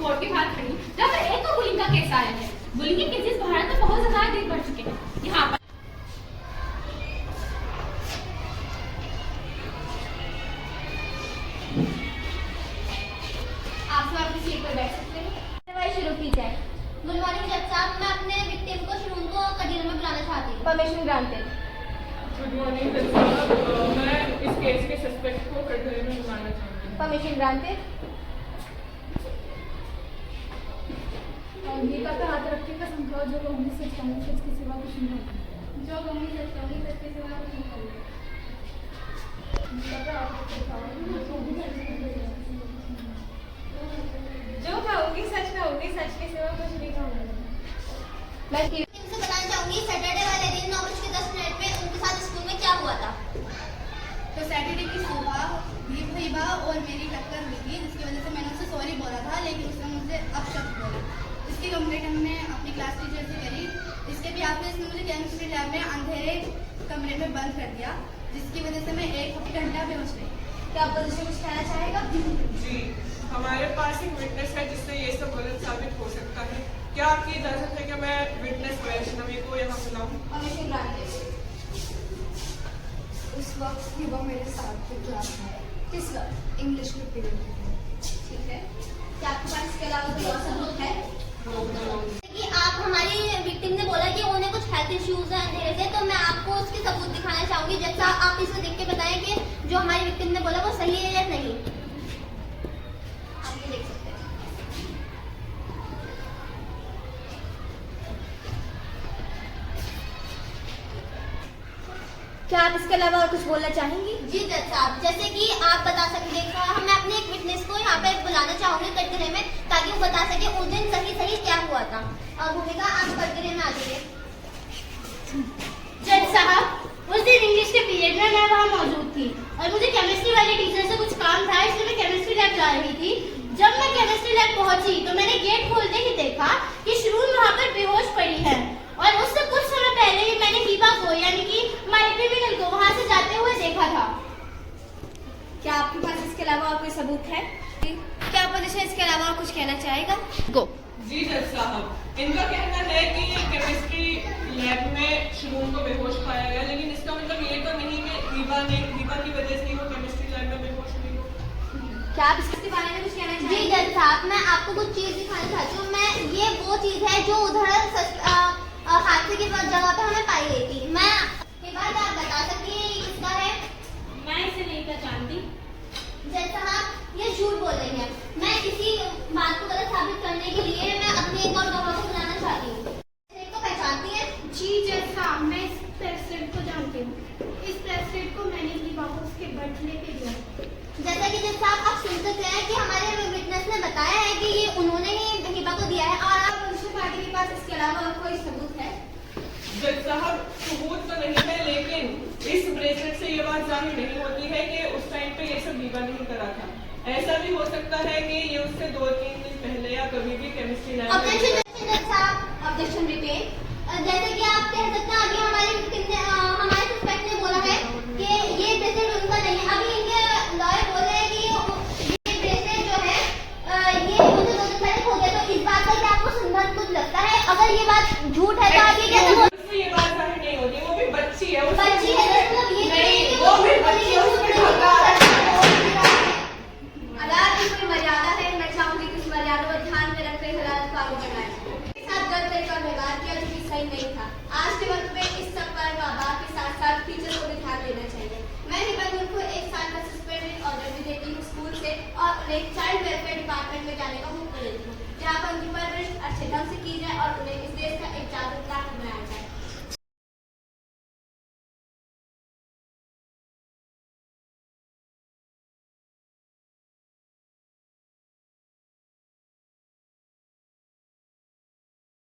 Court के बाहर खड़ी जब एक तो बुलिंग का केस आया है। बुलिंग के केसेस भारत में बहुत ज्यादा दिन बढ़ चुके हैं। यहाँ पर आप सब अपनी सीट पर बैठ सकते हैं। शुरू की जाए। गुड मॉर्निंग जज साहब, मैं अपने विक्टिम को शुरू को कटघरे में बुलाना चाहती हूँ। Permission granted. गुड मॉर्निंग जज साहब, मैं इस केस के सस्पेक्ट को कटघरे में बुलाना चाहती हूँ। Permission granted. गीता पे हाथ रख के कसम खाओ जो कहूंगी सच कहूंगी, सच के सिवा कुछ नहीं कहूंगी। जो कहूँगी सच कहूँगी, सच के सिवा कुछ नहीं कहूँगी। गीता पे हाथ रख के खाओ जो कहूँगी सच कहूँगी, सच के सिवा कुछ नहीं कहूँगी। मैं तुमसे बताना चाहूँगी सैटरडे वाले दिन 9:10 पे उनके साथ स्कूल में क्या हुआ था। तो सैटरडे की सुबह हिबा और मेरी टक्कर हुई थी, जिसकी वजह से मैंने उससे सॉरी बोला था, लेकिन उसने मुझसे अपशब्द बोला। इसकी कंप्लेंट हमने अपनी क्लास टीचर से करी। इसके भी आपने इसने मुझे केमिस्ट्री लैब में अंधेरे कमरे में बंद कर दिया, जिसकी वजह से मैं 1 घंटा बेहोश रही। क्या आप मुझे कुछ कहना चाहेगा? जी, हमारे पास एक विटनेस है जिससे ये सब गलत साबित हो सकता है। क्या आपकी इजाजत है कि मैं विटनेस वैष्णवी को यहाँ बुलाऊं? Permission granted. उस वक्त हिबा मेरे साथ थे क्लास में। किस वक्त? इंग्लिश में पीरियड में। ठीक है। क्या आपके पास इसके अलावा कोई और सबूत है? कि आप हमारी विक्टिम ने बोला कि उन्हें कुछ हेल्थ इश्यूज हैं अंधेरे से, तो मैं आपको उसके सबूत दिखाना चाहूंगी। जैसा आप इसे देख के बताएं कि जो हमारी विक्टिम ने बोला वो सही है या नहीं। आप ये देख सकते हैं। क्या आप इसके अलावा और कुछ बोलना चाहेंगी? जी जज साहब, जैसे कि आप बता सकते हैं, मैं अपने एक विटनेस को यहाँ पे बुलाना चाहूंगी कटघरे में, ताकि वो बता सके उस दिन सही क्या हुआ था। और भूमिका, आप कटघरे में आ जाइए। जज साहब, उस दिन इंग्लिश के पीरियड में मैं वहाँ मौजूद थी और मुझे केमिस्ट्री वाले टीचर से कुछ काम था, इसलिए मैं केमिस्ट्री लैब जा रही थी। जब मैं केमिस्ट्री लैब पहुंची तो मैंने गेट खोलते ही देखा कि शुरून वहाँ पर बेहोश पड़ी है, और उससे कुछ समय पहले ही मैंने हिबा को यानी कि हमारे क्रिमिनल को वहाँ से जाते हुए देखा था। क्या आपके पास इसके अलावा और कोई सबूत है? क्या अपोजिशन इसके अलावा और कुछ कहना चाहेगा? गो। जी जज साहब, इनका कहना है कि केमिस्ट्री लैब में शुरून को बेहोश पाया गया, लेकिन इसका मतलब ये तो नहीं कि हिबा की वजह से वो केमिस्ट्री लैब में बेहोश हुई हो। क्या आप इसके बारे में कुछ कहना जी चाहेंगी? जज साहब, मैं आपको कुछ चीज दिखाना चाहती हूँ। मैं ये वो चीज है जो उधर हादसे की जगह पे हमें पाई गई थी। मैं के बाद आप बता सकती हैं ये किसका है? मैं इसे नहीं पहचानती। जज साहब, ये झूठ बोल रही है। मैं इसी बात को गलत साबित करने के लिए मैं अपने एक और गवाह को बुलाना चाहती हूँ। को पहचानती है? जी जज साहब, मैं इस प्रेसिडेंट को जानती हूँ। इस प्रेसिडेंट को मैंने ही वापस उसके बर्थडे पे दिया। जैसा कि जज साहब आप सुन सकते हैं कि हमारे विटनेस ने बताया है कि ये उन्होंने ही हिबा को दिया है। और आप पुलिस पार्टी के पास इसके अलावा और कोई सबूत है? जज साहब, सबूत तो नहीं है, लेकिन इस ब्रेसलेट से ये बात जाहिर नहीं होती है कि उस टाइम पे ये सब हिबा नहीं करा था। ऐसा भी हो सकता है कि ये उससे 2-3 दिन पहले या कभी भी केमिस्ट्री लैब में। जज साहब, ऑब्जेक्शन रिपेन। जैसे कि आप कह सकते हैं, अभी हमारे विक्टिम ने हमारे सस्पेक्ट ने बोला है कि ये ब्रेसलेट उनका नहीं है। अभी इनके लॉयर बोल रहे हैं कि ये ब्रेसलेट जो है ये मुझे 2 दिन पहले खो गया। तो इस बात का क्या आपको संबंध कुछ लगता है? अगर ये बात झूठ है तो आप ये कैसे बोल